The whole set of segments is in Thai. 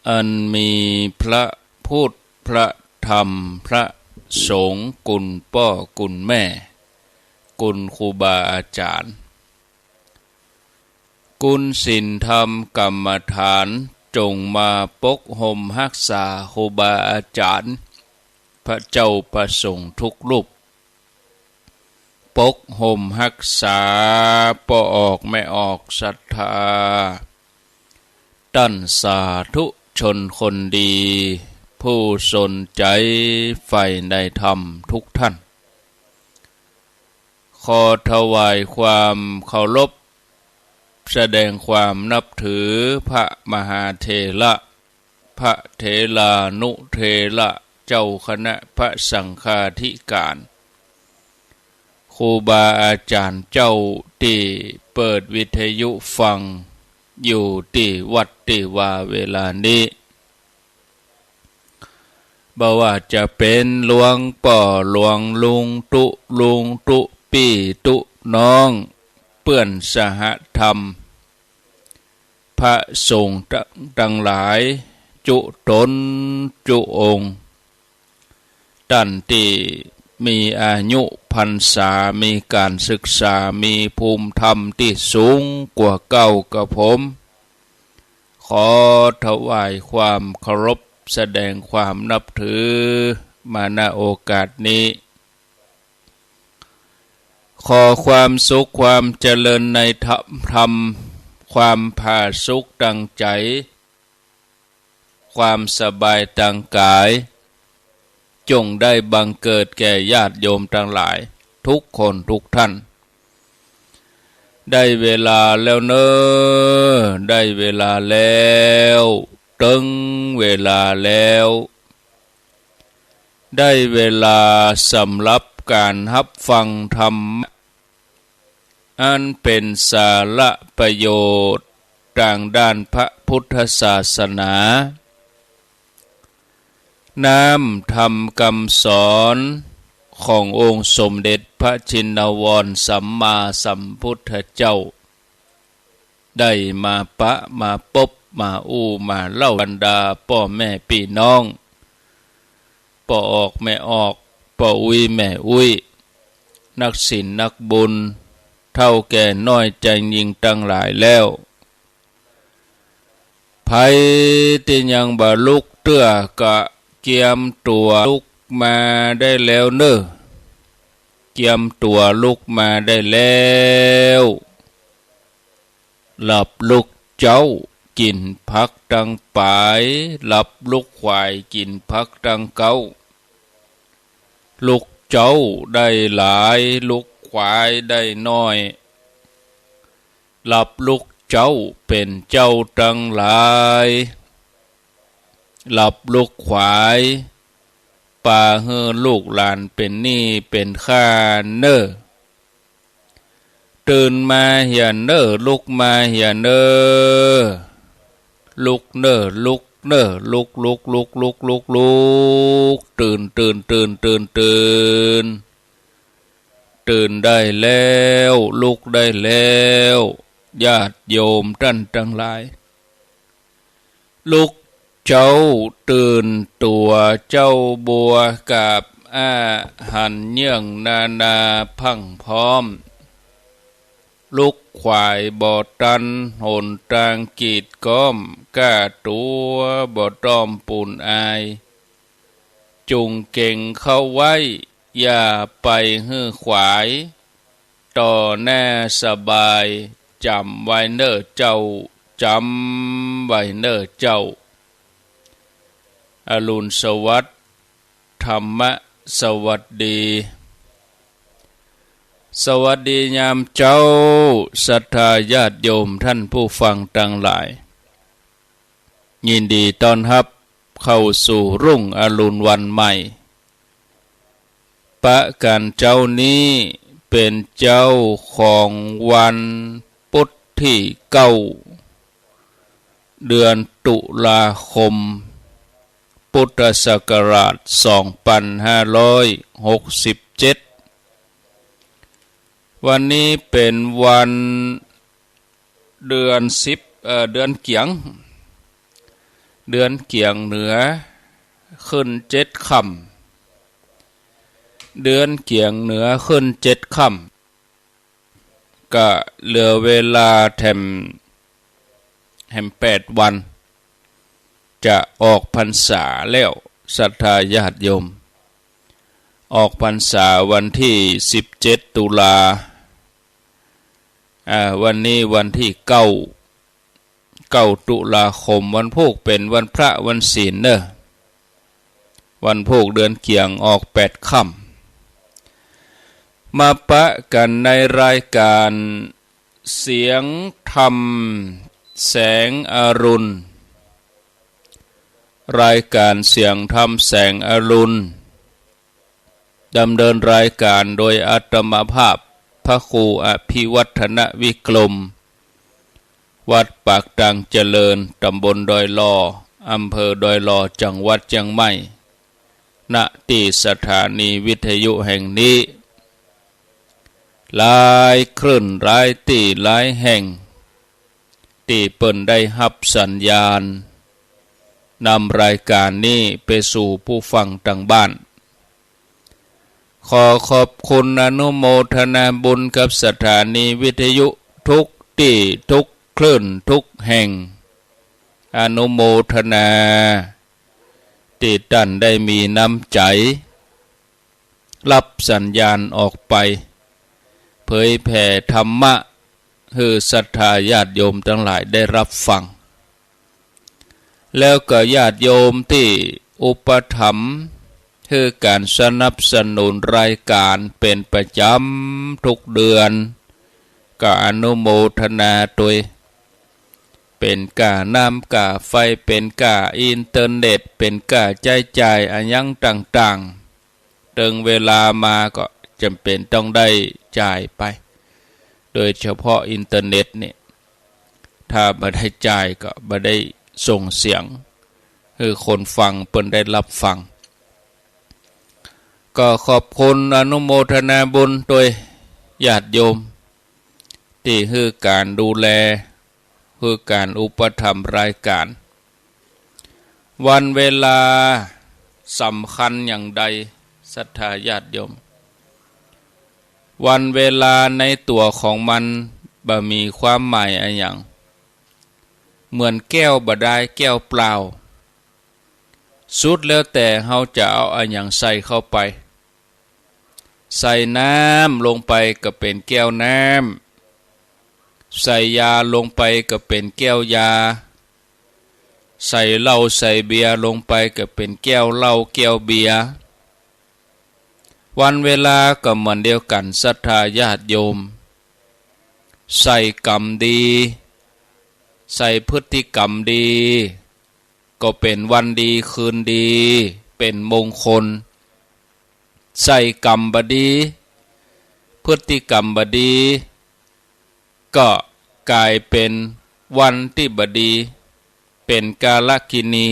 อันมีพระพุทธพระธรรมพระสงฆ์กุลพ่อกุลแม่กุลครูบาอาจารย์กุลศีลธรรมกรรมฐานจงมาปกห่มรักษาครูบาอาจารย์พระเจ้าประสงค์ทุกรูปปกห่มรักษาปออกไม่ออกศรัทธาตั้นสาธุชนคนดีผู้สนใจใฝ่ในธรรมทุกท่านขอถวายความเคารพแสดงความนับถือพระมหาเถระพระเถรานุเถระเจ้าคณะพระสังฆาธิการครูบาอาจารย์เจ้าที่เปิดวิทยุฟังอยู่ที่วัดที่ว่าเวลานี้บ่ว่าจะเป็นหลวงป่อหลวงลุงตุปี้ตุน้องเปื้อนสหธรรมพระสงฆ์ทั้งหลายจุตนจุองค์ท่านที่มีอายุพรรษามีการศึกษามีภูมิธรรมที่สูงกว่าเก่ากับผมขอถวายความเคารพแสดงความนับถือมาณโอกาสนี้ขอความสุขความเจริญในธรรมความผาสุกดังใจความสบายทางกายจงได้บังเกิดแก่ญาติโยมทั้งหลายทุกคนทุกท่านได้เวลาแล้วเนอได้เวลาแล้วตึงเวลาแล้วได้เวลาสำหรับการรับฟังธรรมอันเป็นสาระประโยชน์ทางด้านพระพุทธศาสนาน้ำธรรมคำสอนขององค์สมเด็จพระชินวรสัมมาสัมพุทธเจ้าได้มาปะมาพบมามาเล่าบรรดาพ่อแม่พี่น้องพ่อออกแม่ออกพ่ออุ้ยแม่อุ้ยนักศีลนักบุญเท่าแก่น้อยใจยิ่งตั้งหลายแล้วไผที่ยังบ่ลุกเตื้อกะเกียมตัวลุกมาได้แล้วเนอเกียมตัวลุกมาได้แล้วหลับลุกเจ้ากินพักดังปลายหลับลุกควายกินพักดังเก้าลุกเจ้าได้หลายลุกควายได้น้อยหลับลุกเจ้าเป็นเจ้าดังหลายหลับลุกควายป่าเฮือลูกหลานเป็นหนี้เป็นข้าเนอตื่นมาเหียเนอลุกมาเหียเนอลุกเนอลุกเนอลุกตื่นตื่นได้แล้วลุกได้แล้วญาติโยมท่านทั้งหลายลุกเจ้าตื่นตัวเจ้าบัวกับอาหันเยื่องนาพังพร้อมลุกควายบ่อตันหนตางกีดก้อมก้าตัวบ่อต้อมปูนอายจุงเก่งเข้าไว้อย่าไปฮื้อขวายต่อแน่สบายจำไว้เนอเจ้าจำไว้เนอเจ้าอรุณสวัสดิ์ธรรมะสวัสดีสวัสดียามเจ้าศรัทธาญาติโยมท่านผู้ฟังทั้งหลายยินดีต้อนรับเข้าสู่รุ่งอรุณวันใหม่ปะกันเจ้านี้เป็นเจ้าของวันพุธที่9เดือนตุลาคมพุทธศักราช2567วันนี้เป็นวันเดือน10เดือนเกียง เดือนเกี่ยงเหนือขึ้น7 ค่ำเดือนเกี่ยงเหนือขึ้น7 ค่ำก็เหลือเวลาแถม8 วันจะออกพรรษาแล้วศรัทธาญาติโยมออกพรรษาวันที่17 ตุลาวันนี้วันที่9 ตุลาคมวันพุธเป็นวันพระวันศีลเนอะวันพุธเดือนเกี่ยงออก8 ค่ำมาปะกันในรายการเสียงธรรมแสงอรุณรายการเสียงธรรมแสงอรุณดำเนินรายการโดยอาตมาภาพพระครูอภิวัฒนวิกรมวัดปากดังเจริญตำบลดอยลออำเภอดอยลอจังหวัดเชียงใหม่ณที่สถานีวิทยุแห่งนี้หลายคลื่นหลายที่หลายแห่งที่เปิ้นได้รับสัญญาณนำรายการนี้ไปสู่ผู้ฟังต่างบ้านขอขอบคุณอนุโมทนาบุญกับสถานีวิทยุทุกที่ทุกคลื่นทุกแห่งอนุโมทนาที่ท่านได้มีน้ำใจรับสัญญาณออกไปเผยแผ่ธรรมะให้ศรัทธาญาติโยมทั้งหลายได้รับฟังแล้วก็ญาติโยมที่อุปถัมภ์คือการสนับสนุนรายการเป็นประจำทุกเดือนก็อนุโมทนาตัวเป็นค่าน้ำค่าไฟเป็นค่าอินเทอร์เน็ตเป็นค่าใช้จ่ายอันยังต่างๆถึงเวลามาก็จำเป็นต้องได้จ่ายไปโดยเฉพาะอินเทอร์เน็ตเนี่ยถ้าไม่ได้จ่ายก็ไม่ได้ส่งเสียงคือคนฟังเพิ่นได้รับฟังก็ขอบคุณอนุโมทนาบุญโดยญาติโยมที่คือการดูแลคือการอุปถัมภ์รายการวันเวลาสำคัญอย่างใดศรัทธาญาติโยมวันเวลาในตัวของมันบ่มีความหมายอะไรอย่างเหมือนแก้วบ่ได้แก้วเปล่าสุดแล้วแต่เราจะเอาอะไรอย่างใส่เข้าไปใส่น้ำลงไปก็เป็นแก้วน้ำใส่ยาลงไปก็เป็นแก้วยาใส่เหล้าใส่เบียร์ลงไปก็เป็นแก้วเหล้าแก้วเบียร์วันเวลาก็เหมือนเดียวกันศรัทธาญาติโยมใส่กรรมดีใส่พฤติกรรมดีก็เป็นวันดีคืนดีเป็นมงคลใส่กรรมบดีพฤติกรรมบดีก็กลายเป็นวันที่บดีเป็นกาลกินี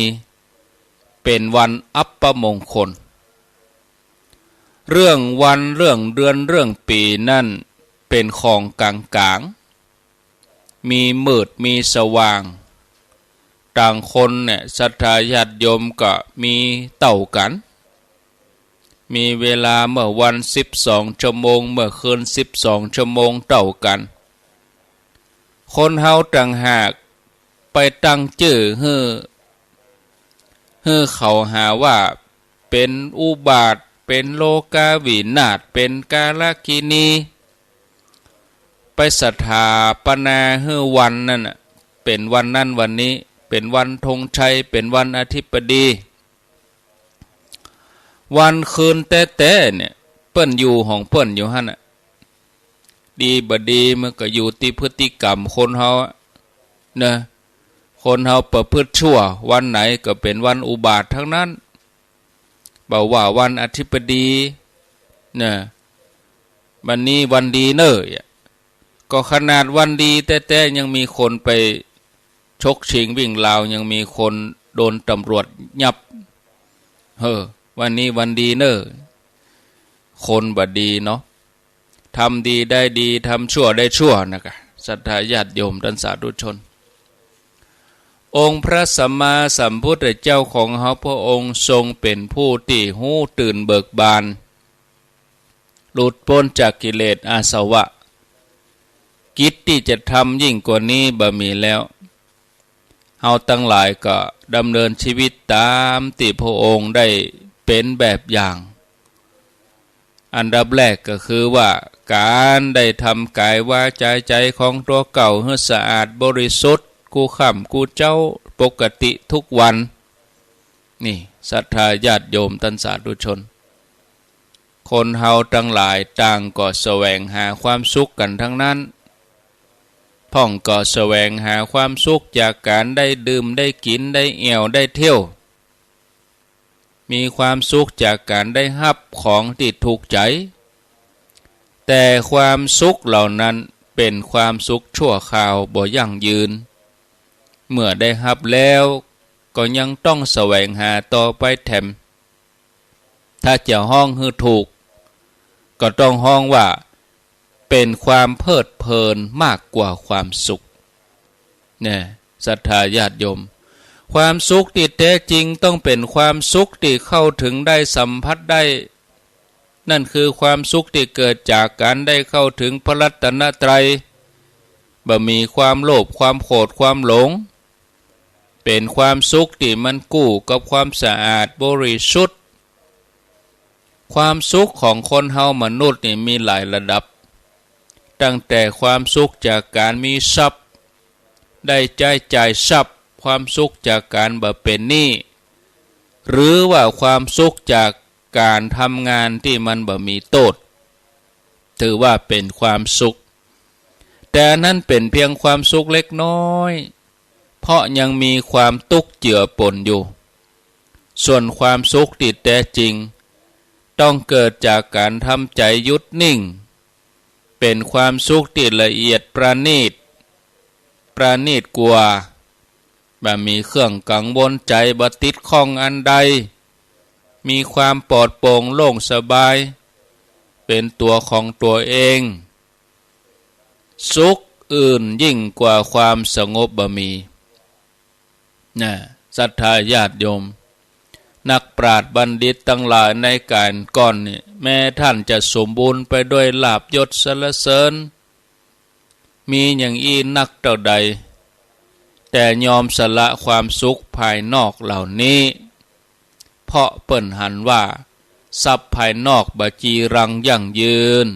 เป็นวันอัปมงคลเรื่องวันเรื่องเดือนเรื่องปีนั่นเป็นของกลางๆมีมืดมีสว่างต่างคนเนี่ยศรัทธาญาติโยมก็มีเต่ากันมีเวลาเมื่อวัน12 ชั่วโมงเมื่อคืน12 ชั่วโมงเต่ากันคนเฮาต่างหากไปตั้งชื่อให้เขาหาว่าเป็นอุบาทเป็นโลกาวินาศเป็นกาลกินีไปศรัทธาปนาให้วันนั่นเป็นวันนั้นวันนี้เป็นวันธงชัยเป็นวันอาทิตย์ดีวันคืนแต่เนี่ยเปิ้นอยู่ของเปิ้นอยู่หั่นน่ะดีบ่ดีมันก็อยู่ที่พฤติกรรมคนเฮานะคนเฮาประพฤติชั่ววันไหนก็เป็นวันอุบาททั้งนั้นบอกว่าวันอาทิตย์ดีนะวันนี้วันดีเนอะก็ขนาดวันดีแต่ยังมีคนไปชกชิงวิ่งราวยังมีคนโดนตำรวจยับวันนี้วันดีเนอะคนบ่ดีเนาะทำดีได้ดีทำชั่วได้ชั่วนะครับศรัทธาญาติโยมท่านสาธุชน องค์พระสัมมาสัมพุทธเจ้าของเฮาพระองค์ทรงเป็นผู้ที่หู้ตื่นเบิกบานหลุดพ้นจากกิเลสอาสวะกิจที่จะทำยิ่งกว่านี้บ่มีแล้วเฮาทั้งหลายก็ดำเนินชีวิตตามที่พระองค์ได้เป็นแบบอย่างอันดับแรกก็คือว่าการได้ทำกายวาจาใจของตัวเก่าให้สะอาดบริสุทธิ์กูค่ำกูเจ้าปกติทุกวันนี่ศรัทธาญาติโยมท่านสาธุชนคนเฮาทั้งหลายต่างก็แสวงหาความสุขกันทั้งนั้นพ่องก็แสวงหาความสุขจากการได้ดื่มได้กินได้เอี่ยวได้เที่ยวมีความสุขจากการได้รับของที่ถูกใจแต่ความสุขเหล่านั้นเป็นความสุขชั่วคราวบ่ยั่งยืนเมื่อได้รับแล้วก็ยังต้องแสวงหาต่อไปแถมถ้าจะห้องให้ถูกก็ต้องห้องว่าเป็นความเพลิดเพลินมากกว่าความสุขเนี่ยศรัทธาญาติโยมความสุขที่แท้จริงต้องเป็นความสุขที่เข้าถึงได้สัมผัสได้นั่นคือความสุขที่เกิดจากการได้เข้าถึงพระรัตนตรัยบ่มีความโลภความโกรธความหลงเป็นความสุขที่มันกู้กับความสะอาดบริสุทธิ์ความสุขของคนเฮามนุษย์นี่มีหลายระดับตั้งแต่ความสุขจากการมีทรัพย์ได้จ่ายทรัพย์ความสุขจากการบ่เป็นหนี้หรือว่าความสุขจากการทำงานที่มันบ่มีโทษถือว่าเป็นความสุขแต่นั้นเป็นเพียงความสุขเล็กน้อยเพราะยังมีความทุกข์เจือปนอยู่ส่วนความสุขที่แท้จริงต้องเกิดจากการทำใจหยุดนิ่งเป็นความสุขที่ละเอียดประณีตกว่าบ่มีเครื่องกังวลใจบ่ติดข้องอันใดมีความปลอดโปร่งโล่งสบายเป็นตัวของตัวเองสุขอื่นยิ่งกว่าความสงบบ่มีนะศรัทธาญาติโยมนักปราชญ์บัณฑิตทั้งหลายในการก่อนนี่แม้ท่านจะสมบูรณ์ไปด้วยลาภยศสรรเสริญมีอย่างอีนักเท่าใดแต่ยอมสละความสุขภายนอกเหล่านี้เพราะเปิ้นหันว่าทรัพย์ภายนอกบ่จีรังยั่งยืน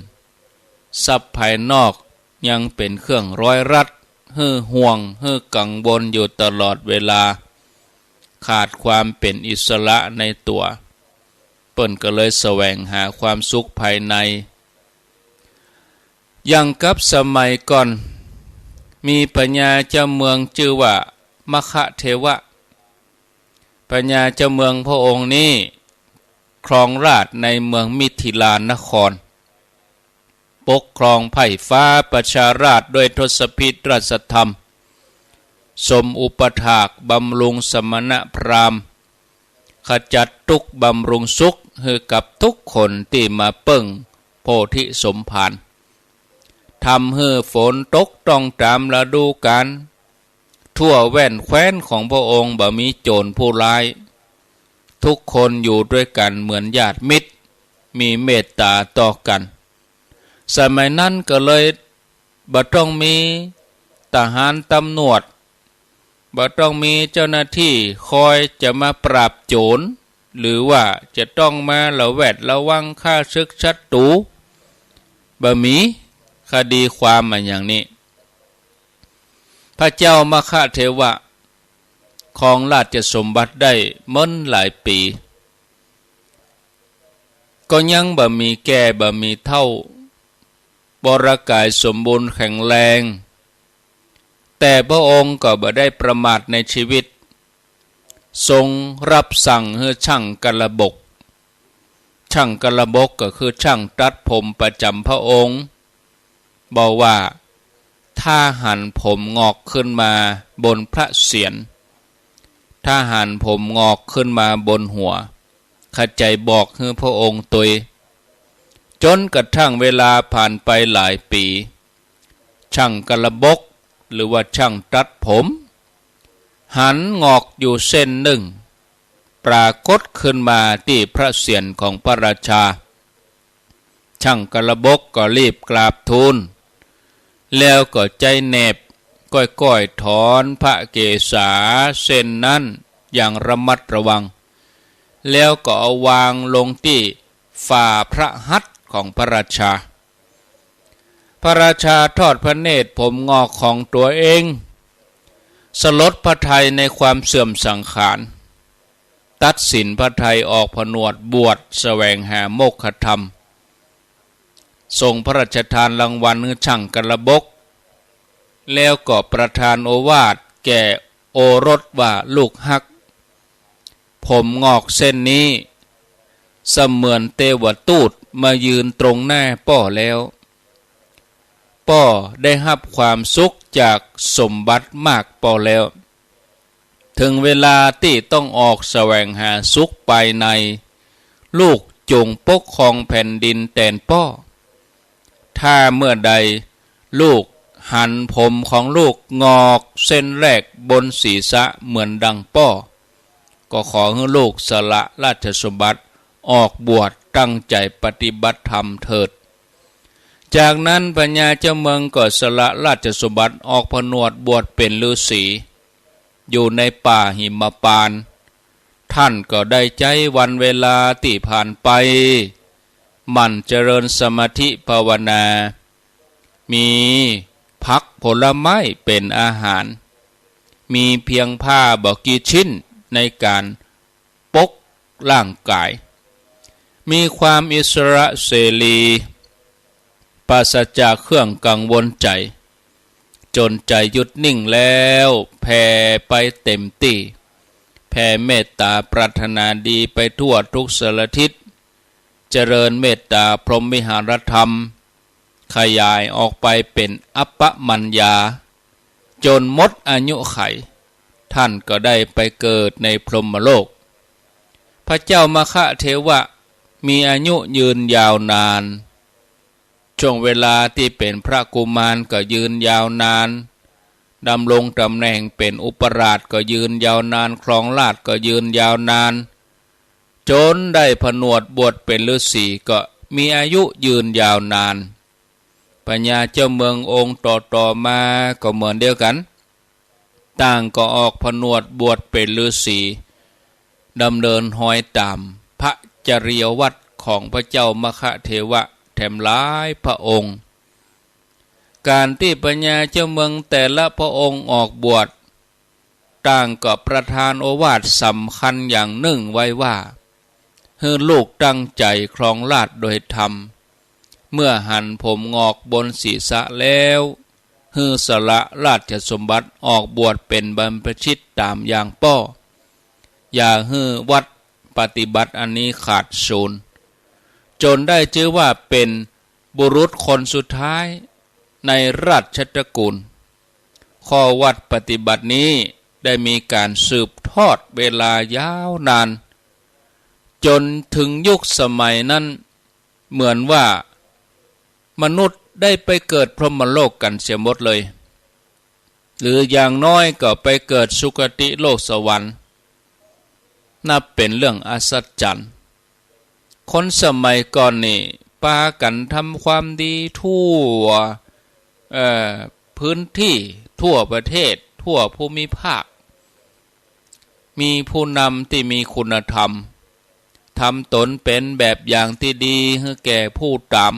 ทรัพย์ภายนอกยังเป็นเครื่องร้อยรัดฮือห่วงฮือกังวลอยู่ตลอดเวลาขาดความเป็นอิสระในตัวเปิ้นก็เลยแสวงหาความสุขภายในอย่างกับสมัยก่อนมีปัญญาเจ้าเมืองชื่อว่ามัคคะเทวะปัญญาเจ้าเมืองพระองค์นี้ครองราชย์ในเมืองมิถิลานครปกครองไผ่ฟ้าประชาราษฎร์ด้วยทศพิธราชธรรมสมอุปถากบำรุงสมณพราหมณ์ขจัดทุกข์บำรุงสุขให้กับทุกคนที่มาเปิ้งโพธิสมภารทำให้ฝนตกต้องตามฤดูกาลทั่วแว่นแคว้นของพระองค์บ่มีโจรผู้ร้ายทุกคนอยู่ด้วยกันเหมือนญาติมิตรมีเมตตาต่อกันสมัยนั้นก็เลยบ่ต้องมีทหารตำรวจบ่ต้องมีเจ้าหน้าที่คอยจะมาปราบโจรหรือว่าจะต้องมาระแวดระวังฆ่าศึกศัตรูบ่มีคดีความมาอย่างนี้พระเจ้ามัคคะเทวะครองราชสมบัติได้ม้นหลายปีก็ยังบ่มีแก่บ่มีเท่าบรากายสมบูรณ์แข็งแรงแต่พระองค์ก็บ่ได้ประมาทในชีวิตทรงรับสั่งให้ช่างกระบกก็คือช่างตัดผมประจำพระองค์บอกว่าถ้าหันผมงอกขึ้นมาบนพระเศียรถ้าหันผมงอกขึ้นมาบนหัวข้าใจบอกให้พระองค์ตุยจนกระทั่งเวลาผ่านไปหลายปีช่างกระบกหรือว่าช่างตัดผม หันงอกอยู่เส้นหนึ่งปรากฏขึ้นมาที่พระเศียรของพระราชาช่างกระบกก็รีบกราบทูลแล้วก็ใจแนบก้อยๆถอนพระเกศาเส้นนั้นอย่างระมัดระวังแล้วก็เอาวางลงที่ฝ่าพระหัตถ์ของพระราชาพระราชาทอดพระเนตรผมงอกของตัวเองสลดพระทัยในความเสื่อมสังขารตัดสินพระทัยออกผนวดบวชแสวงหาโมกขธรรมทรงพระราชทานรางวัลให้ช่างกระบกแล้วก็ประทานโอวาทแก่โอรสว่าลูกฮักผมงอกเส้นนี้เสมือนเทวทูตมายืนตรงหน้าป้อแล้วป้อได้รับความสุขจากสมบัติมากป้อแล้วถึงเวลาที่ต้องออกแสวงหาสุขภายในลูกจงปกครองแผ่นดินแทนป้อถ้าเมื่อใดลูกหันผมของลูกงอกเส้นแรกบนศีรษะเหมือนดังป้อก็ขอให้ลูกสละราชสมบัติออกบวชตั้งใจปฏิบัติธรรมเถิดจากนั้นพญาเจ้าเมืองก็สละราชสมบัติออกผนวดบวชเป็นฤาษีอยู่ในป่าหิมพานต์ท่านก็ได้ใจวันเวลาที่ผ่านไปมันเจริญสมาธิภาวนามีผักผลไม้เป็นอาหารมีเพียงผ้าบกี่ชิ้นในการปกร่างกายมีความอิสระเสรีปราศจากเครื่องกังวลใจจนใจหยุดนิ่งแล้วแผ่ไปเต็มที่แผ่เมตตาปรารถนาดีไปทั่วทุกสารทิศเจริญเมตตาพรหมวิหารธรรมขยายออกไปเป็นอัปปมัญญาจนหมดอายุไขท่านก็ได้ไปเกิดในพรหมโลกพระเจ้ามคเทวะมีอายุยืนยาวนานช่วงเวลาที่เป็นพระกุมารก็ยืนยาวนานดำรงตำแหน่งเป็นอุปราชก็ยืนยาวนานครองราชย์ก็ยืนยาวนานจนได้ผนวดบวชเป็นฤาษีก็มีอายุยืนยาวนานปัญญาเจ้าเมืององค์ต่อมาก็เหมือนเดียวกันต่างก็ออกผนวดบวชเป็นฤาษีดำเนินห้อยตามพระจริยวัตรของพระเจ้ามคเทวะแถมหลายพระองค์การที่ปัญญาเจ้าเมืองแต่ละพระองค์ออกบวชต่างก็ประทานโอวาทสำคัญอย่างหนึ่งไว้ว่าให้ลูกตั้งใจครองราชย์โดยธรรมเมื่อหันผมงอกบนศีรษะแล้วให้สละราชสมบัติออกบวชเป็นบรรพชิตตามอย่างป้ออย่าให้วัดปฏิบัติอันนี้ขาดศูนย์จนได้ชื่อว่าเป็นบุรุษคนสุดท้ายในราชตระกูลข้อวัดปฏิบัตินี้ได้มีการสืบทอดเวลายาวนานจนถึงยุคสมัยนั้นเหมือนว่ามนุษย์ได้ไปเกิดพรหมโลกกันเสียหมดเลยหรืออย่างน้อยก็ไปเกิดสุคติโลกสวรรค์นับเป็นเรื่องอัศจรรย์คนสมัยก่อนนี่ปากันทำความดีทั่วพื้นที่ทั่วประเทศทั่วภูมิภาคมีผู้นำที่มีคุณธรรมทำตนเป็นแบบอย่างที่ดีให้แก่ผู้ตาม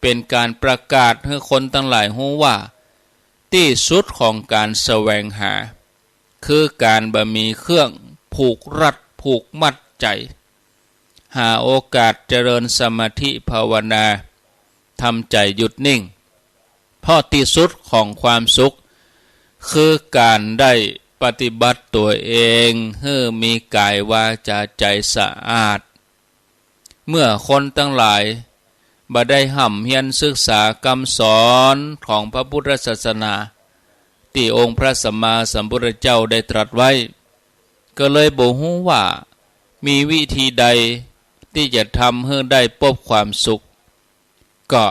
เป็นการประกาศให้คนทั้งหลายรู้ว่าที่สุดของการแสวงหาคือการบ่มีเครื่องผูกรัดผูกมัดใจหาโอกาสเจริญสมาธิภาวนาทำใจหยุดนิ่งเพราะที่สุดของความสุขคือการได้ปฏิบัติตัวเองให้มีกายวาจาใจสะอาดเมื่อคนทั้งหลายบ่ได้ห่ำเฮียนศึกษากำสอนของพระพุทธศาสนาที่องค์พระสัมมาสัมพุทธเจ้าได้ตรัสไว้ก็เลยบ่ฮู้ว่ามีวิธีใดที่จะทำให้ได้พบความสุขก็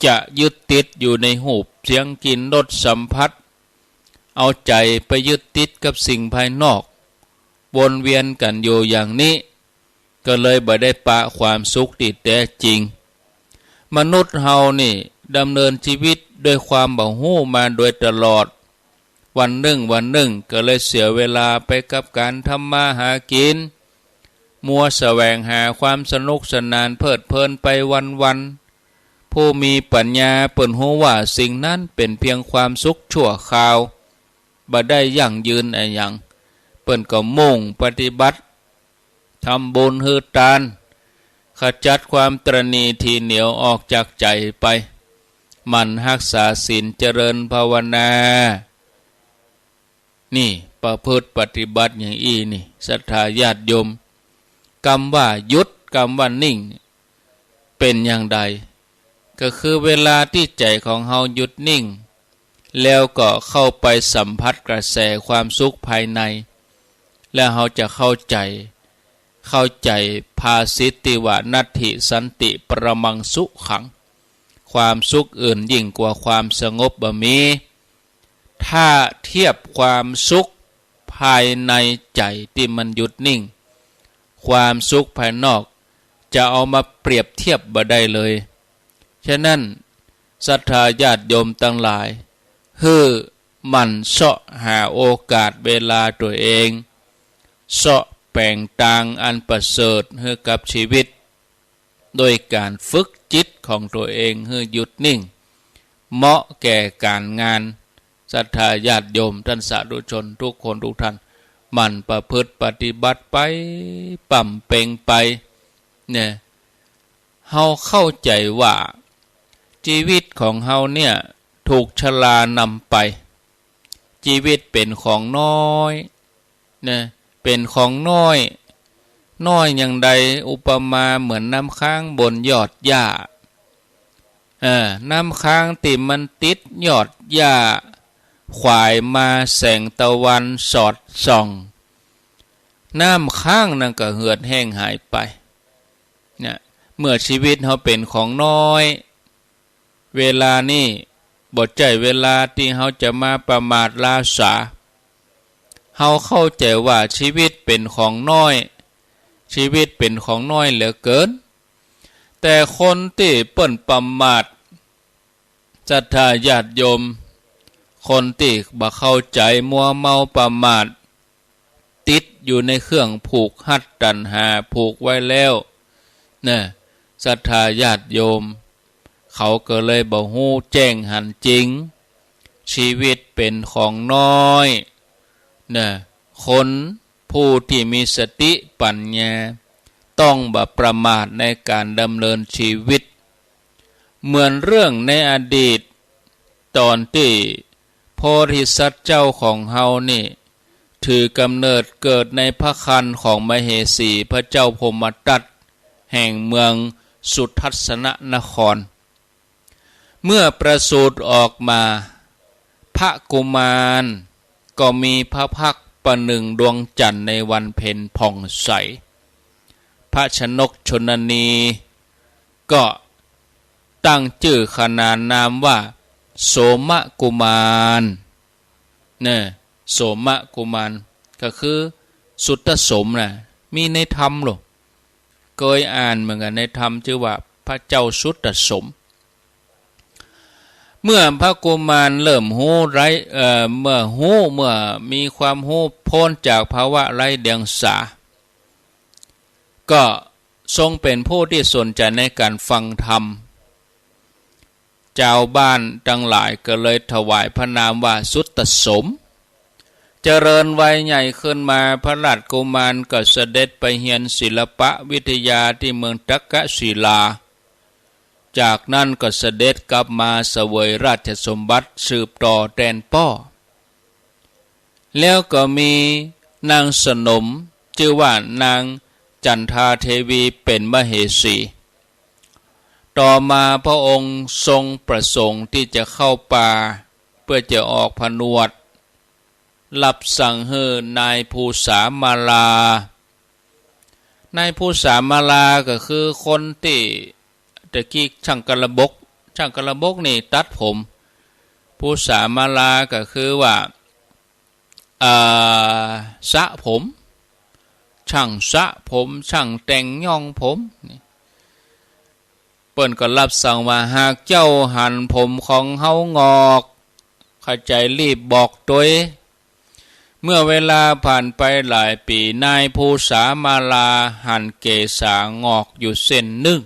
จะยึดติดอยู่ในหูปเสียงกลิ่นรสสัมผัส เอาใจไปยึดติดกับสิ่งภายนอกวนเวียนกันอยู่อย่างนี้ก็เลยบ่ได้ปะความสุขที่แท้จริงมนุษย์เฮานี่ดำเนินชีวิตด้วยความบ่ฮู้มาโดยตลอดวันหนึ่งก็เลยเสียเวลาไปกับการทำมาหากินมัวแสวงหาความสนุกสนานเพลิดเพลินไปวันผู้มีปัญญาเปิ้นฮู้ว่าสิ่งนั้นเป็นเพียงความสุขชั่วคราวบ่ได้ยั่งยืนอะไรอย่างเปิ้นก็มุ่งปฏิบัติทำบุญฮือทานขจัดความตระหนี่ทีเหนียวออกจากใจไปมันรักษาศีลเจริญภาวนานี่ประพฤติปฏิบัติอย่างอี้นี่ศรัทธาญาติโยมคำว่าหยุดคำว่านิ่งเป็นอย่างใดก็คือเวลาที่ใจของเฮาหยุดนิ่งแล้วก็เข้าไปสัมผัสกระแสความสุขภายในแล้วเฮาจะเข้าใจภาสิติวานัตถิสันติปรมังสุขังความสุขอื่นยิ่งกว่าความสงบบ่มีถ้าเทียบความสุขภายในใจที่มันหยุดนิ่งความสุขภายนอกจะเอามาเปรียบเทียบบ่ได้เลยฉะนั้นศรัทธาญาติโยมทั้งหลายมันเสาะหาโอกาสเวลาตัวเองเสาะแปลงต่างอันประเสริฐให้กับชีวิตโดยการฝึกจิตของตัวเองให้หยุดนิ่งเหมาะแก่การงานศรัทธาญาติโยมท่านสาธุชนทุกคนทุกท่านมันประพฤติปฏิบัติไปปั่มเป่งไปเนี่ยเฮาเข้าใจว่าชีวิตของเฮาเนี่ยถูกชรานำไปชีวิตเป็นของน้อยนะเป็นของน้อยอย่างใดอุปมาเหมือนน้ำค้างบนยอดหญ้าน้ำค้างติมันติดยอดหญ้าขวายมาแสงตะวันสอดส่องน้ำค้างนั่นก็เหือดแห้งหายไปเนี่ยเมื่อชีวิตเขาเป็นของน้อยเวลานี้บ่ใจเวลาที่เขาจะมาประมาทลาสาเขาเข้าใจว่าชีวิตเป็นของน้อยชีวิตเป็นของน้อยเหลือเกินแต่คนที่เปิ้นประมาทศรัทธาญาติโยมคนที่บ่เข้าใจมัวเมาประมาทติดอยู่ในเครื่องผูกหัดตัณหาผูกไว้แล้วนะศรัทธาญาติโยมเขาก็เลยบ่ฮู้แจ้งหันจริงชีวิตเป็นของน้อยนะคนผู้ที่มีสติปัญญาต้องบ่ประมาทในการดำเนินชีวิตเหมือนเรื่องในอดีตตอนที่โพธิสัตว์เจ้าของเฮานี่ถือกำเนิดเกิดในพระครรภ์ของมเหสีพระเจ้าพมทัตแห่งเมืองสุทัศนนครเมื่อประสูติออกมาพระกุมารก็มีพระพักตร์ประหนึ่งดวงจันทร์ในวันเพ็ญผ่องใสพระชนกชนนีก็ตั้งชื่อขนานนามว่าโสมกุมารเนี่ยโสมกุมารก็คือสุตตสมนะมีในธรรมหรอเคยอ่านเหมือนกันในธรรมชื่อว่าพระเจ้าสุตตสมเมื่อพระกุมารเริ่มหูไร้เมื่อมีความหูพ้นจากภาวะไร้เดียงสาก็ทรงเป็นผู้ที่สนใจในการฟังธรรมเจ้าบ้านทั้งหลายก็เลยถวายพระนามว่าสุตตสมเจริญวัยใหญ่ขึ้นมาพระราชกุมารก็เสด็จไปเรียนศิลปะวิทยาที่เมืองตักกศิลาจากนั้นก็เสด็จกลับมาเสวยราชสมบัติสืบต่อแทนพ่อแล้วก็มีนางสนมชื่อว่านางจันทาเทวีเป็นมเหสีต่อมาพระองค์ทรงประสงค์ที่จะเข้าป่าเพื่อจะออกผนวดรับสั่งให้นายภูษามาลานายภูษามาลาก็คือคนที่ตะกี้ช่างกระบกนี่ตัดผมภูษามาลาก็คือว่า สระผมช่างสระผมช่างแต่งย่องผมเปิ้นก็รับสั่งว่าหากเจ้าหันผมของเฮางอกเข้าใจรีบบอกตัวเมื่อเวลาผ่านไปหลายปีนายภูษามาลาหันเกศางอกอยู่เส้นหนึ่ง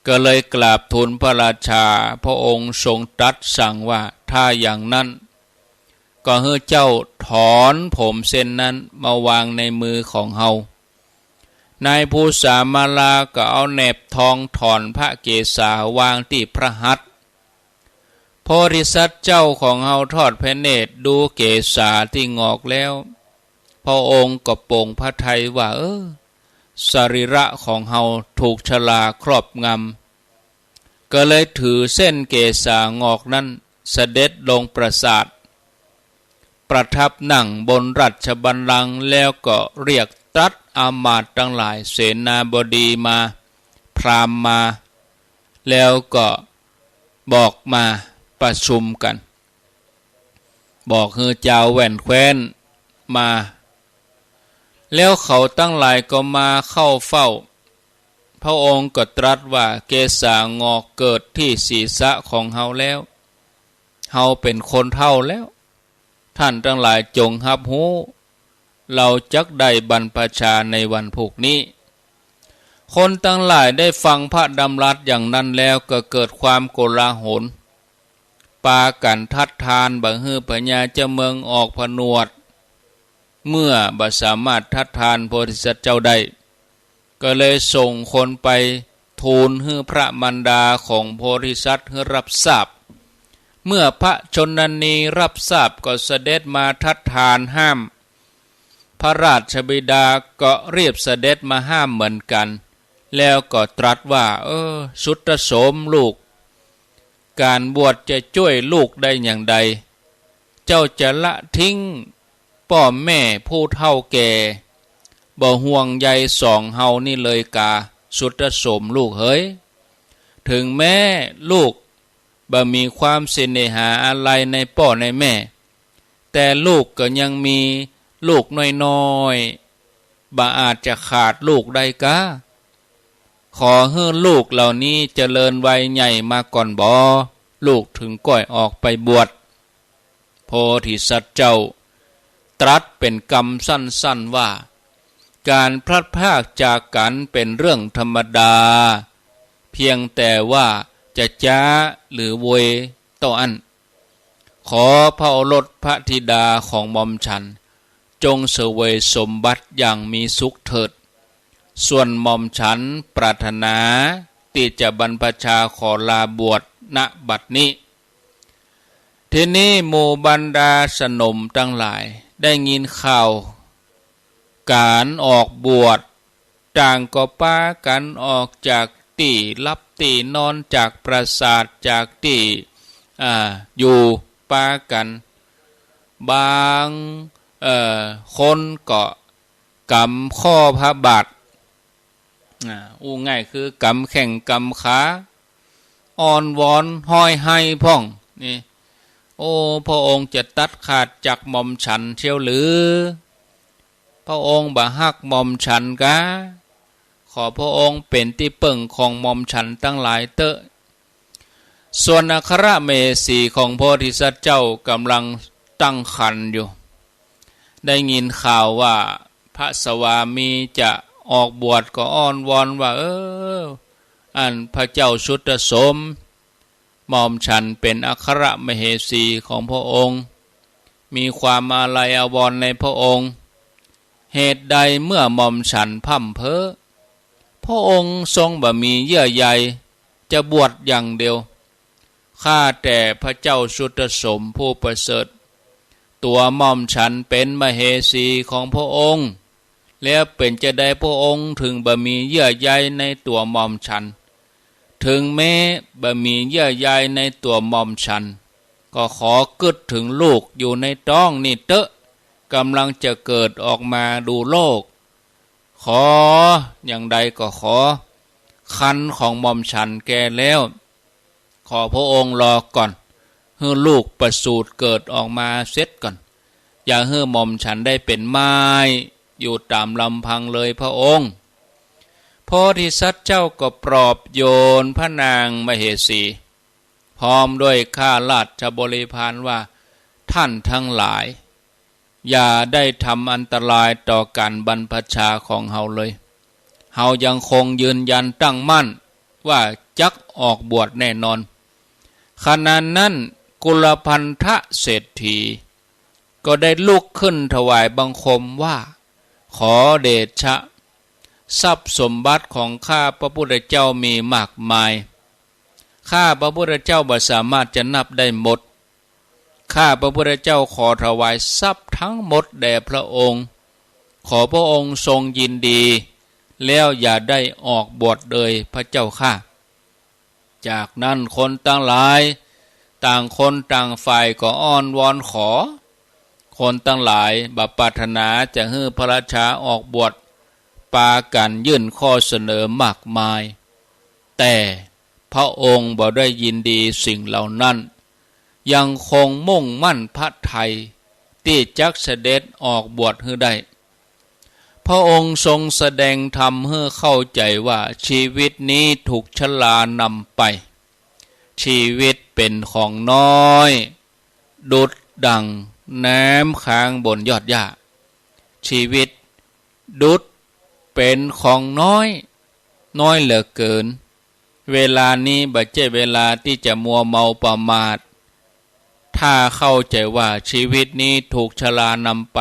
ก็เลยกราบทูลพระราชาพระองค์ทรงตรัสสั่งว่าถ้าอย่างนั้นก็ให้เจ้าถอนผมเส้นนั้นมาวางในมือของเฮานายภูษามาลาก็เอาแหนบทองถอนพระเกศาวางที่พระหัตถ์โพธิสัตว์เจ้าของเฮาทอดพระเนตรดูเกศาที่งอกแล้วพระองค์ก็โปร่งพระทัยว่าสรีระของเฮาถูกชราครอบงำก็เลยถือเส้นเกศางอกนั้นเสด็จลงปราสาทประทับนั่งบนราชบัลลังก์แล้วก็เรียกตรัสอามาตย์ทั้งหลายเสนาบดีมาพราหมณ์มาแล้วก็บอกมาประชุมกันบอกให้เจ้าแหวนแคว้นมาแล้วเขาตั้งหลายก็มาเข้าเฝ้าพระองค์ก็ตรัสว่าเกศางอกเกิดที่ศีรษะของเฮาแล้วเฮาเป็นคนเฒ่าแล้วท่านทั้งหลายจงรับรู้เราจักได้บรรพชาในวันพรุ่งนี้คนทั้งหลายได้ฟังพระดำรัสอย่างนั้นแล้วก็เกิดความโกลาหลปากันทัดทานบังฮือพญาเจ้าเมืองออกผนวดเมื่อบ่สามารถทัดทานโพธิสัตว์เจ้าได้ก็เลยส่งคนไปทูลให้พระมารดาของโพธิสัตว์ให้รับทราบเมื่อพระชนนีรับทราบก็เสด็จมาทัดทานห้ามพระราชบิดาก็เรียบเสด็จมาห้ามเหมือนกันแล้วก็ตรัสว่าสุตโสมลูกการบวชจะช่วยลูกได้อย่างใดเจ้าจะละทิ้งพ่อแม่ผู้เฒ่าแก่บ่ห่วงใยสองเฮานี่เลยกาสุตโสมลูกเฮ้ยถึงแม่ลูกบ่มีความเสน่หาอะไรในพ่อในแม่แต่ลูกก็ยังมีลูกน้อยๆบ่อาจจะขาดลูกได้กาขอให้ลูกเหล่านี้เจริญวัยใหญ่มาก่อนบ่ลูกถึงก้อยออกไปบวชโพธิสัตว์เจ้าตรัสเป็นกรรมสั้นๆว่าการพลัดพรากจากกันเป็นเรื่องธรรมดาเพียงแต่ว่าจะจ้าหรือโวยต่ออันขอพระโอรสพระธิดาของหม่อมฉันจงเสวยสมบัติอย่างมีสุขเถิดส่วนหม่อมฉันปรารถนาที่จะบรรพชาขอลาบวชณบัดนี้ทีนี้หมู่บรรดาสนมทั้งหลายได้ยินข่าวการออกบวชต่างก็พากันออกจากที่รับที่นอนจากปราสาทจากที่อยู่พากันบางคนก็กำข้อพระบาทง่ายคือกำแข่งกำขาอ่อนวอนห้อยให้พ่องนี่โอ้พระองค์จะตัดขาดจากหม่อมฉันเชียวหรือพระองค์บ่ฮักหม่อมฉันกะขอพระองค์เป็นที่ปึ่งของหม่อมฉันตั้งหลายเตอะส่วนอัครเมสีของโพธิสัตว์เจ้ากำลังตั้งครรภ์อยู่ได้ยินข่าวว่าพระสวามีจะออกบวชก็อ้อนวอนว่าอันพระเจ้าสุตโสมหม่อมฉันเป็นอัครมเหสีของพระองค์มีความอาลัยอาวรณ์ในพระองค์เหตุใดเมื่อหม่อมฉันพ่ำเพ้อพระองค์ทรงบ่มีเยื่อใยจะบวชอย่างเดียวข้าแต่พระเจ้าสุตโสมผู้ประเสริฐตัวหม่อมฉันเป็นมเหสีของพระองค์แล้วเป็นจะได้พระองค์ถึงบ่มีเยื่อใยในตัวหม่อมฉันถึงแม้บ่มีเยื่อใยในตัวหม่อมฉันก็ขอกึดถึงลูกอยู่ในท้องนี่เตอะกำลังจะเกิดออกมาดูโลกขออย่างใดก็ขอคันของหม่อมฉันแก่แล้วขอพระองค์รอก่อนให้ลูกประสูติเกิดออกมาเสร็จก่อน อย่าให้หม่อมฉันได้เป็นไม้อยู่ตามลำพังเลยพระองค์โพธิสัตว์เจ้าก็ปลอบโยนพระนางมเหสีพร้อมด้วยข้าราชบริพารว่าท่านทั้งหลายอย่าได้ทำอันตรายต่อการบรรพชาของเฮาเลยเฮายังคงยืนยันตั้งมั่นว่าจักออกบวชแน่นอนขณะนั้นกุลพันธะเศรษฐีก็ได้ลุกขึ้นถวายบังคมว่าขอเดชะทรัพย์สมบัติของข้าพระพุทธเจ้ามีมากมายข้าพระพุทธเจ้าบ่สามารถจะนับได้หมดข้าพระพุทธเจ้าขอถวายทรัพย์ทั้งหมดแด่พระองค์ขอพระองค์ทรงยินดีแล้วอย่าได้ออกบวชเลยพระเจ้าข้าจากนั้นคนทั้งหลายต่างคนต่างฝ่ายก็อ้อนวอนขอคนทั้งหลายปรารถนาจะให้พระราชาออกบวชปากันยื่นข้อเสนอมากมายแต่พระองค์บ่ได้ยินดีสิ่งเหล่านั้นยังคงมุ่งมั่นพระทัยที่จักเสด็จออกบวชให้ได้พระองค์ทรงแสดงธรรมให้เข้าใจว่าชีวิตนี้ถูกชรานำไปชีวิตเป็นของน้อยดุจดังน้ำค้างบนยอดหญ้าชีวิตดุจเป็นของน้อยเหลือเกินเวลานี้บัดเจเวลาที่จะมัวเมาประมาทถ้าเข้าใจว่าชีวิตนี้ถูกชรานำไป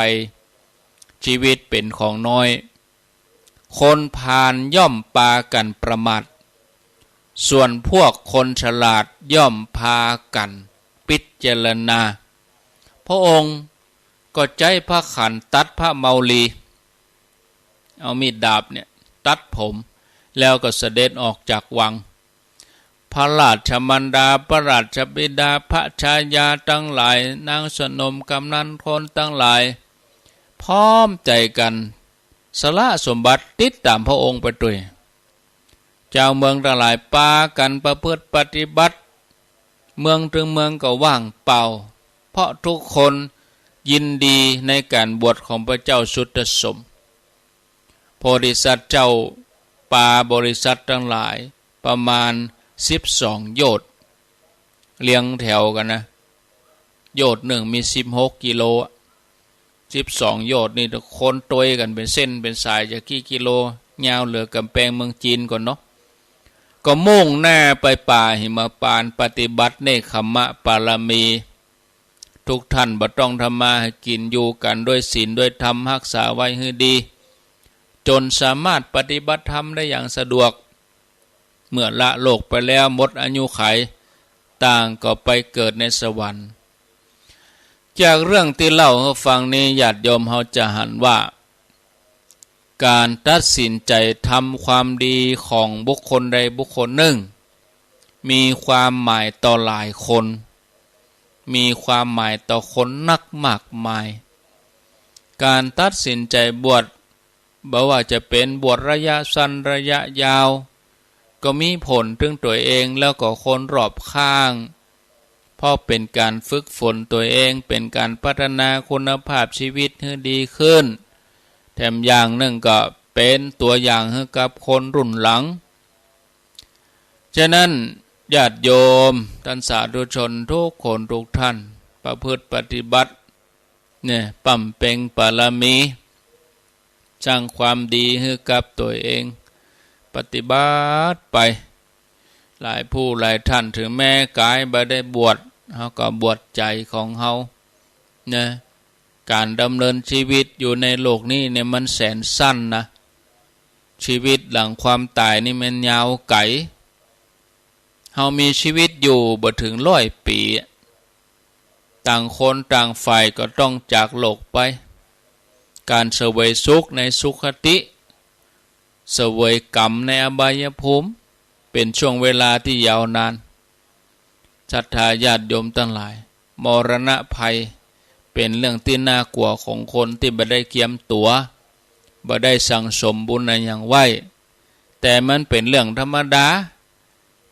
ชีวิตเป็นของน้อยคนพาลย่อมปากันประมาทส่วนพวกคนฉลาดย่อมพากันพิจารณาพระองค์ก็ใจพระขันตัดพระเมาลีเอามีดดาบเนี่ยตัดผมแล้วก็เสด็จออกจากวังพระราชมารดาพระราชบิดาพระชายาทั้งหลายนางสนมกำนันคนทั้งหลายพร้อมใจกันสละสมบัติติดตามพระองค์ไปด้วยเจ้าเมืองทั้งหลายปากันประพฤติปฏิบัติเมืองถึงเมืองก็ว่างเปล่าเพราะทุกคนยินดีในการบวชของพระเจ้าสุตตสมโพธิสัตว์เจ้าป่าบริษัททั้งหลายประมาณ12 โยชน์เรียงแถวกันนะโยชน์หนึ่งมี16 กิโล12 โยชน์นี่คนตัวกันเป็นเส้นเป็นสายจากกี่กิโลยาวเหลือกำแพงเมืองจีนก่อนเนาะก็มุ่งหน้าไปป่าหิมพานต์ปฏิบัติเนคขมะปารมีทุกท่านบ่ต้องทำมาให้กินอยู่กันด้วยศีลด้วยธรรมรักษาไว้ให้ดีจนสามารถปฏิบัติธรรมได้อย่างสะดวกเมื่อละโลกไปแล้วหมดอายุขัยต่างก็ไปเกิดในสวรรค์จากเรื่องที่เล่าให้ฟังนี้ญาติโยมเขาจะหันว่าการตัดสินใจทำความดีของบุคคลใดบุคคลหนึ่งมีความหมายต่อหลายคนมีความหมายต่อคนนักมากมายการตัดสินใจบวชบ่ว่าจะเป็นบวชระยะสั้นระยะยาวก็มีผลถึงตัวเองแล้วก็คนรอบข้างเพราะเป็นการฝึกฝนตัวเองเป็นการพัฒนาคุณภาพชีวิตให้ดีขึ้นแถมอย่างหนึ่งก็เป็นตัวอย่างให้กับคนรุ่นหลังฉะนั้นญาติโยมท่านสาธุชนทุกคนทุกท่านประพฤติปฏิบัติเนี่ยปั่มเพ็งบารมีสร้างความดีให้กับตัวเองปฏิบัติไปหลายผู้หลายท่านถึงแม้กายบ่ได้บวชเขาก็บวชใจของเขาเนี่ยการดำเนินชีวิตอยู่ในโลกนี้เนี่ยมันแสนสั้นนะชีวิตหลังความตายนี่มันยาวไกลเฮามีชีวิตอยู่บ่ถึง100 ปีต่างคนต่างฝ่ายก็ต้องจากโลกไปการเสวยสุขในสุขติเสวยกรรมในอบายภูมิเป็นช่วงเวลาที่ยาวนานศรัทธาญาติโยมทั้งหลายมรณะภัยเป็นเรื่องที่น่ากลัวของคนที่บ่ได้เกียมตัวบ่ได้สั่งสมบุญอะไรอย่างไว้แต่มันเป็นเรื่องธรรมดา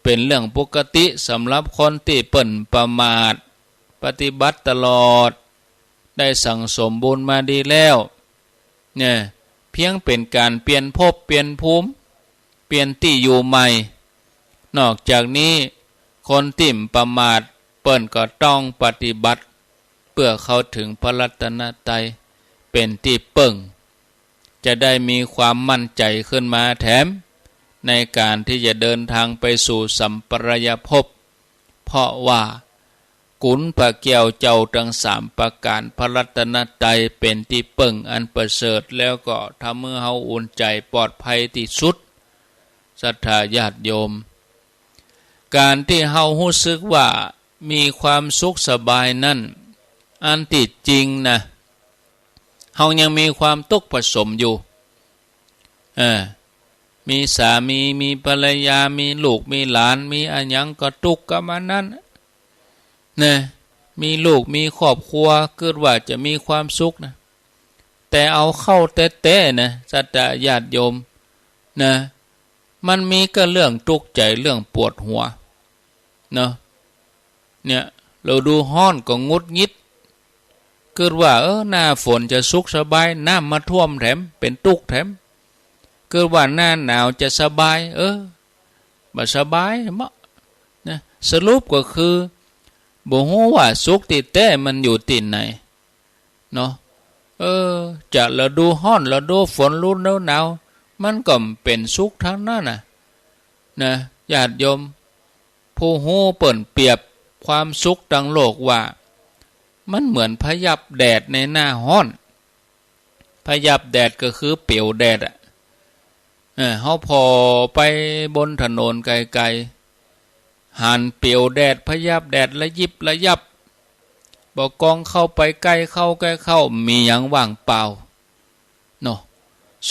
เป็นเรื่องปกติสำหรับคนที่เปิ่นประมาทปฏิบัติตลอด ได้สั่งสมบุญมาดีแล้วเนี่ยเพียงเป็นการเปลี่ยนภพเปลี่ยนภูมิเปลี่ยนที่อยู่ใหม่นอกจากนี้คนติ่มประมาทเปิ้นก็ต้องปฏิบัติเพื่อเข้าถึงพระรัตนตรัยเป็นที่เปิ่งจะได้มีความมั่นใจขึ้นมาแถมในการที่จะเดินทางไปสู่สัมปรายภพเพราะว่ากุนพระแก้วเจ้าทั้งสามประการพระรัตนตรัยเป็นที่เปิ่งอันประเสริฐแล้วก็ทำเมื่อเฮาอุ่นใจปลอดภัยที่สุดศรัทธาญาติโยมการที่เฮารู้สึกว่ามีความสุขสบายนั่นอันที่จริงนะเฮายังมีความทุกข์ผสมอยู่มีสามีมีภรรยามีลูกมีหลานมีอันยังก็ทุกข์กับมันนั้นนะมีลูกมีครอบครัวเกิดว่าจะมีความสุขนะแต่เอาเข้าแต่นะศรัทธาญาติโยมนะมันมีก็เรื่องทุกข์ใจเรื่องปวดหัวเนาะเนี่ยเราดูฮ้อนก็งุดงิดเกิดว่าหน้าฝนจะสุขสบายน้ำมาท่วมแถมเป็นทุกข์แถมเกิดว่าหน้าหนาวจะสบายบ่สบายมั้งนะสรุปก็คือบ่ฮู้ว่าสุขที่แท้มันอยู่ที่ไหนเนาะจะฤดูร้อนฤดูฝนฤดูหนาวมันก็เป็นสุขทั้งนั้นนะญาติโยมผู้ฮู้เปิ้นเปรียบความสุขทั้งโลกว่ามันเหมือนพยับแดดในหน้าร้อนพยับแดดก็คือเปลวแดดเฮาพอไปบนถนนไกลๆหันเปลวแดดพยับแดดละยิบละยับบ่กองเข้าไปใกล้เข้ามีหยังว่างเปล่าเนาะ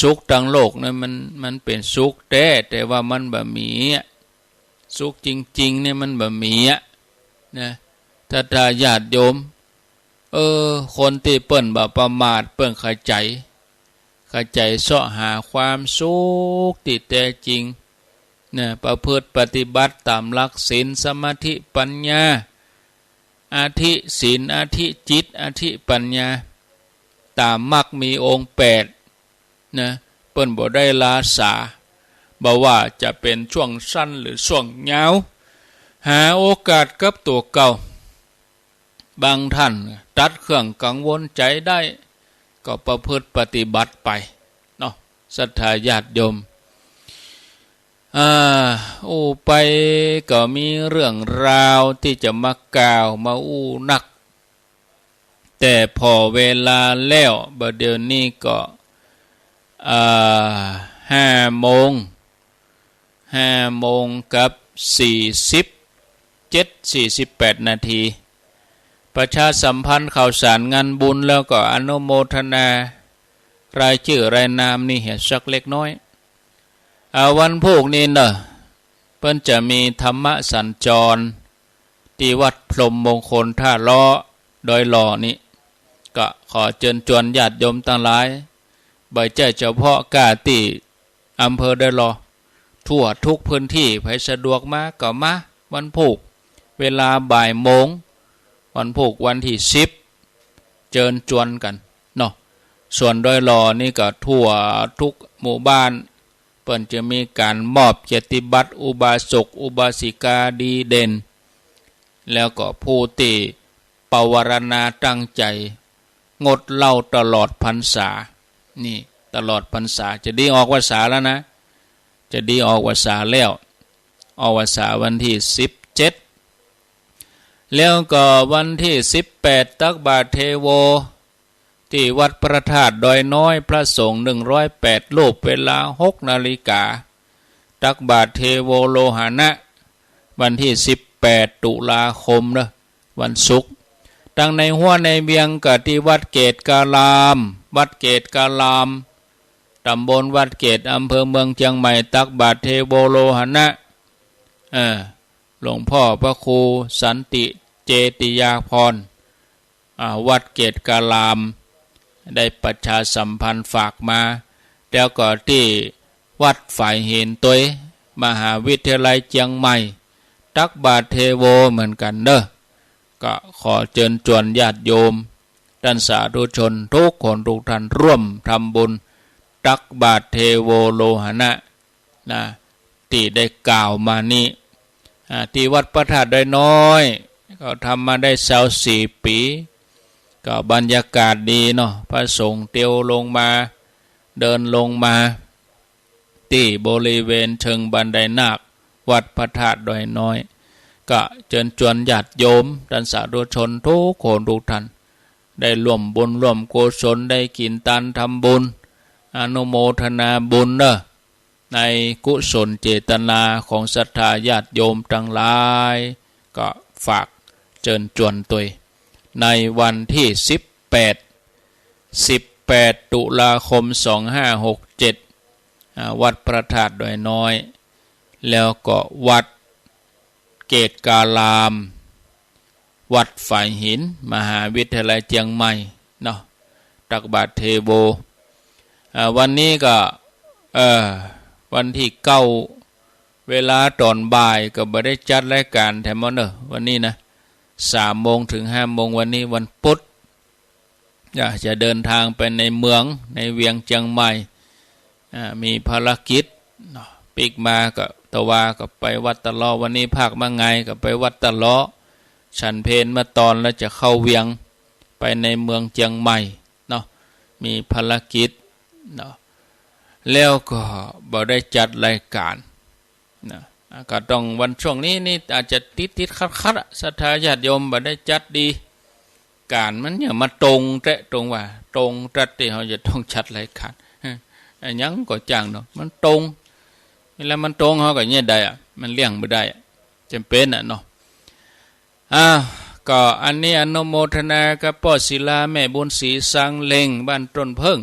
สุขทั้งโลกนั้นมันเป็นสุขแต่ว่ามันบ่มีสุขจริงๆเนี่ยมันบ่มีนะถ้าญาติโยมคนที่เปิ้นบ่ประมาทเปิ้นเข้าใจเสาะหาความสุขที่แท้จริงนะประพฤติปฏิบัติตามหลักศีลสมาธิปัญญาอาทิศีลอาทิจิตอาทิปัญญาตามมรรคมีองค์8นะเปิ้นบ่ได้ลาสาบ่ว่าจะเป็นช่วงสั้นหรือช่วงยาวหาโอกาสกับตัวเก่าบางท่านตัดเครื่องกังวลใจได้ก็ประพฤติปฏิบัติไปเนาะศรัทธาญาติโยมไปก็มีเรื่องราวที่จะมากล่าวมานักแต่พอเวลาแล้วบัดเดี๋ยวนี้ก็5:00 นกับ47-48 นาทีประชาสัมพันธ์ข่าวสารงานบุญแล้วก็อนุโมทนารายชื่อรายนามนี่เห็นสักเล็กน้อยวันพวกนี้เพิ่นจะมีธรรมะสัญจรที่วัดพรหมมงคลท่าล้อดอยหล่อนี้ก็ขอเชิญชวนญาติโยมทั้งหลายบ่ใจเฉพาะกาติอำเภอดอยหล่อทั่วทุกพื้นที่ใครสะดวกมาก็มาวันพุธเวลาบ่ายโมงวันพุธวันที่10เชิญชวนกันเนาะส่วนดอยหล่อนี่ก็ทั่วทุกหมู่บ้านเปิ้นจะมีการมอบเกียรติบัตรอุบาสกอุบาสิกาดีเด่นแล้วก็ผู้ที่ปวารณาตั้งใจงดเหล้าตลอดพรรษานี่ตลอดพรรษาจะดีออกพรรษาแล้วนะจะดีออกพรรษาแล้วออกพรรษาวันที่17แล้วก็วันที่18ตักบาตรเทโวที่วัดพระธาตุดอยน้อยพระสงฆ์108รูปเวลา 6 นาฬิกาตักบาตรเทโวโลหะนะวันที่18ตุลาคมนะวันศุกร์ตั้งในหัวในเวียงกับที่วัดเกตกาลามตำบลวัดเกตอำเภอเมืองเชียงใหม่ตักบาตรเทโวโลหะนะหลวงพ่อพระครูสันติเจติยาพรวัดเกตกาลามได้ประชาสัมพันธ์ฝากมาแล้วก็ที่วัดฝ่ายเห็นตัวมหาวิทยาลัยเชียงใหม่ตักบาตรเทโวเหมือนกันก็ขอเชิญชวนญาติโยม ท่านสาธุชนทุกคนทุกท่านร่วมทำบุญตักบาตรเทโวโลหณะนะที่ได้กล่าวมานี้ที่วัดพระธาตุดอยน้อยก็ทำมาได้24 ปีก็บรรยากาศดีเนาะพระสงฆ์เตียวลงมาเดินลงมาที่บริเวณเชิงบันไดนาควัดพระธาตุดอยน้อยก็เชิญชวนญาติโยมท่านสาธุชนทุกคนทุกท่านได้ร่วมบุญร่วมกุศลได้กินทานทำบุญอนุโมทนาบุญเนอะในกุศลเจตนาของศรัทธาญาติโยมทั้งหลายก็ฝากเชิญชวนตัวในวันที่18 ตุลาคม 2567วัดพระธาตุดอยน้อยแล้วก็วัดเกตกาลามวัดฝ่ายหินมหาวิทยาลัยเชียงใหม่เนาะตักบาตรเทโววันนี้ก็วันที่9 เวลาตอนบ่ายก็บ่ได้จัดรายการแถมเนอะวันนี้นะ3 โมงถึง 5 โมงวันนี้วันพุธอยากจะเดินทางไปในเมืองในเวียงเชียงใหม่มีภารกิจปีกมาก็ตะวาก็ไปวัดตะเลาะวันนี้ภาคมาไงก็ไปวัดตะเลาะฉันเพลมาตอนแล้วจะเข้าเวียงไปในเมืองเชียงใหม่เนาะมีภารกิจเนาะแล้วก็บ่ได้จัดรายการนะก็ต้องวันช่วงนี้นี่อาจจะติดคัดศรัทธาญาติโยมบ่ได้จัดดีการมันเนี่ยมาตรงตรงว่าตรงจัดที่เขาจะต้องจัดรายการยังก็จังเนาะมันตรงเวลามันตรงเขาก็เนี่ยได้มันเลี่ยงไม่ได้จำเป็นเนาะก็อันนี้อนุโมทนากับพ่อศิลาแม่บุญศรีสังเล็งบ้านต้นเพิ่ง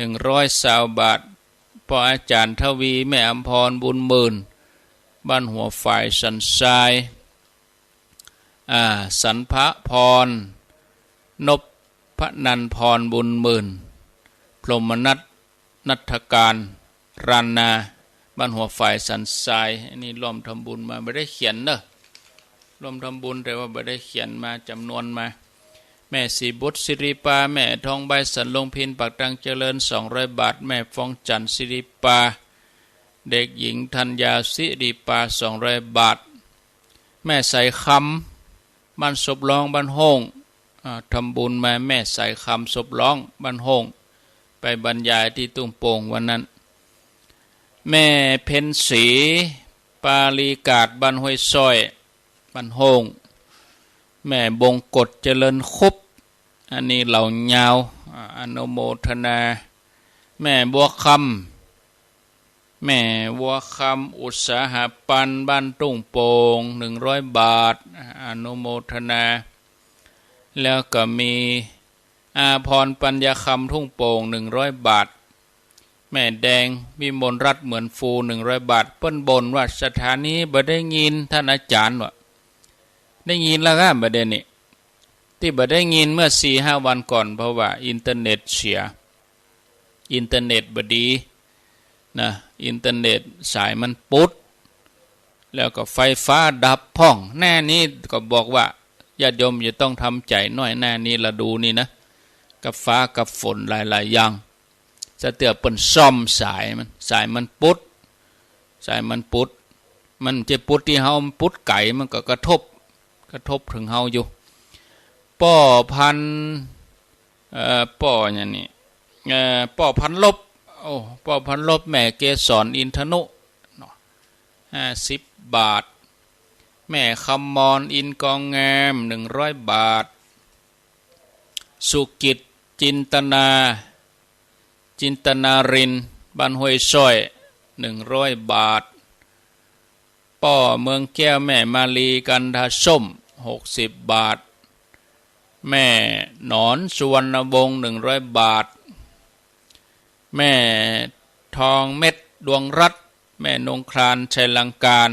120 บาทพ่ออาจารย์ทวีแม่อำพรบุญหมื่นบ้านหัวฝ่ายสันทรายสันพะพรนพพนันพรบุญหมื่นพรหมนัทการรันนาบ้านหัวฝ่ายสันทรายอันนี้ร่วมทำบุญมาไม่ได้เขียนเนอะร่วมทำบุญแต่ว่าไม่ได้เขียนมาจำนวนมาแม่สีบุตรสิริปาแม่ทองใบสันลงพินปักตังเจริญ200 บาทแม่ฟองจันทร์สิริปาเด็กหญิงธัญญาสิริปา200 บาทแม่ใส่คำบ้านศพร้องบ้านโฮงทำบุญมาแม่ใส่คำศพร้องบ้านโฮงไปบรรยายที่ตุ้งโป่งวันนั้นแม่เพ็ญศรีปาลีกาดบ้านห้วยซ้อยบ้านโฮงแม่บงกฎเจริญคุบอันนี้เหล่ายาวอนุโมทนาแม่บัวคำอุตสาหปันบ้านตุ้งโป่ง100 บาทอนุโมทนาแล้วก็มีอาพรปัญญาคำทุ่งโป่ง100 บาทแม่แดงวิมลรัตน์เหมือนฟู100 บาทเปิ้นบนว่าสถานีบ่ได้ยินท่านอาจารย์ว่าได้ยินแล้วก็ประเด็นนี้ที่บ่ได้ยินเมื่อ 4-5 วันก่อนเพราะว่าอินเทอร์เน็ตเสียอินเทอร์เน็ตบ่ดีนะอินเทอร์เน็ตสายมันปุดแล้วก็ไฟฟ้าดับพ่องแน่นี้ก็บอกว่าญาติโยมจะต้องทำใจหน่อยแน่นี้ละดูนี่นะกับฟ้ากับฝนหลายๆอย่างจะเตือเปิ้นซ่อมสายมันปุดมันจะปุดที่เฮาปุดไก่มันก็กระทบถึงเฮาอยู่ป้อพันป้ออย่างนี้ป้อพันลบป้อพันลบแม่เกสรอินทนุ50 บาทแม่คำมอนอินกองงาม100 บาทสุกิจจินตนารินบ้านห้วยซ้อย100 บาทป้อเมืองแก้วแม่มาลีกันทาส้ม60 บาทแม่หนอนสุวรรณวงศ์100 บาทแม่ทองเม็ดดวงรัตน์แม่นงครานชัยลังการ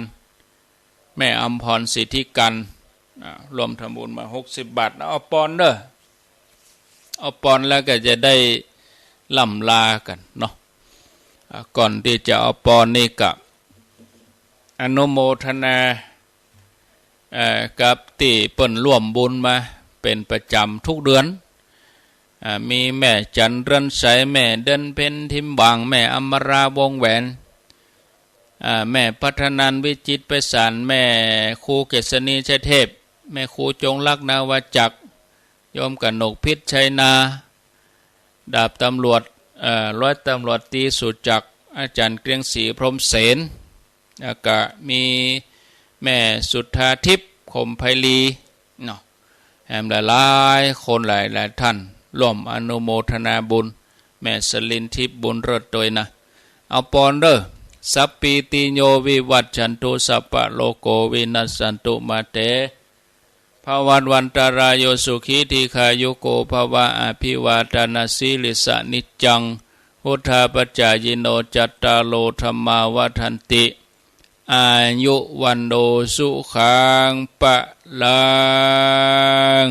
แม่อัมพรสิทธิกันรวมทำบุญมา60 บาทเอาปอนเด้อเอาปอนแล้วก็จะได้ล่ำลากันเนาะก่อนที่จะเอาปอนนี่กับอนุโมทนากับที่เปิ้นร่วมบุญมาเป็นประจำทุกเดือน มีแม่จันเรือนใสแม่เดินเพ็ญทิมบางแม่อมราวงแหวนแม่พัฒนันวิจิตรไปสารแม่ครูเกษณีชัยเทพแม่ครูจงลักษณ์นาวาจักรโยมกนกพิษชัยนาดาบตำรวจร้อยตำรวจตีสุจักรอาจารย์เกรียงศรีพรหมเสนแล้วก็มีแม่สุทธาทิพย์คมไพลีเนาะแหมหลายๆคนหลายท่านร่วมอนุโมทนาบุญแม่สลินทิพย์บุญเลิศโดยนะเอาปอนเด้อสัพปีติโยวิวัจจันตุสัพพะโลโกวินัสสันตุมาเตภวันวันตารายโยสุขีทีขายุโกภวะอภิวาทนาสีลิสะนิจังพุทธาปัจจายโนจัตตาโลธรรมาวัฏันติอายุวันโดสุขังปะลัง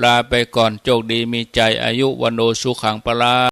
ลาไปก่อนโชคดีมีใจอายุวันโดสุขังปะลัง